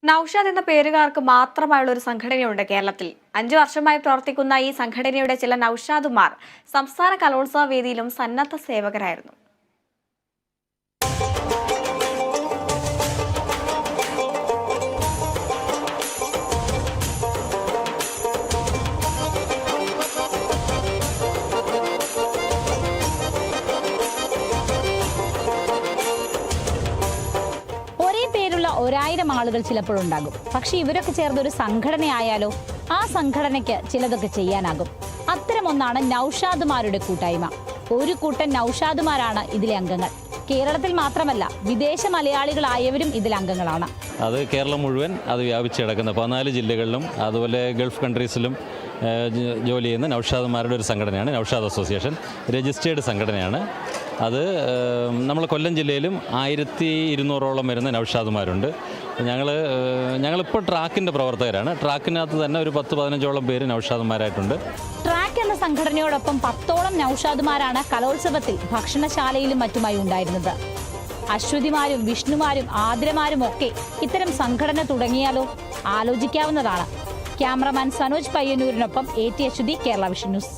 നൌഷാദ് എന്ന പേരുകാർക്ക് മാത്രമായുള്ള ഒരു സംഘടനയുണ്ട് കേരളത്തിൽ. 5 വർഷമായി പ്രവർത്തിക്കുന്ന ഈ സംഘടനയുടെ ചില നൌഷാദുമാർ സംസ്ഥാന കലോത്സവ വേദിയിലും സന്നദ്ധ സേവകരായിരുന്നു. ഒരായിരം ആളുകൾ ചിലപ്പോഴുണ്ടാകും. പക്ഷെ ഇവരൊക്കെ ചേർന്ന് ഒരു സംഘടനയായാലോ? ആ സംഘടനയ്ക്ക് ചിലതൊക്കെ ചെയ്യാനാകും. അത്തരമൊന്നാണ് നൌഷാദുമാരുടെ കൂട്ടായ്മ. ഒരു കൂട്ടം നൌഷാദുമാരാണ് ഇതിലെ അംഗങ്ങൾ. കേരളത്തിൽ മാത്രമല്ല, വിദേശ മലയാളികളായവരും ഇതിൽ അംഗങ്ങളാണ്. അത് കേരളം മുഴുവൻ അത് വ്യാപിച്ച് കിടക്കുന്ന 14 ജില്ലകളിലും അതുപോലെ ഗൾഫ് കൺട്രീസിലും ജോലി ചെയ്യുന്ന നൌഷാദുമാരുടെ ഒരു സംഘടനയാണ് നൌഷാദ് അസോസിയേഷൻ. രജിസ്റ്റേർഡ് സംഘടനയാണ് നമ്മൾ കൊല്ലം ജില്ലയിലും 1200ഓളം വരുന്ന നൌഷാദുമാരുണ്ട്. ഞങ്ങളിപ്പോൾ ട്രാക്കിൻ്റെ പ്രവർത്തകരാണ്. ട്രാക്കിനകത്ത് തന്നെ ഒരു 10-15ഓളം പേര് നൌഷാദുമാരായിട്ടുണ്ട്. ട്രാക്ക് എന്ന സംഘടനയോടൊപ്പം 10ഓളം നൌഷാദുമാരാണ് കലോത്സവത്തിൽ ഭക്ഷണശാലയിലും മറ്റുമായി ഉണ്ടായിരുന്നത്. അശ്വതിമാരും വിഷ്ണുമാരും ആതിരമാരും ഒക്കെ ഇത്തരം സംഘടന തുടങ്ങിയാലോ? ആലോചിക്കാവുന്നതാണ്. ക്യാമറമാൻ സനോജ് പയ്യന്നൂരിനൊപ്പം AT Aswathy, Kerala vision news.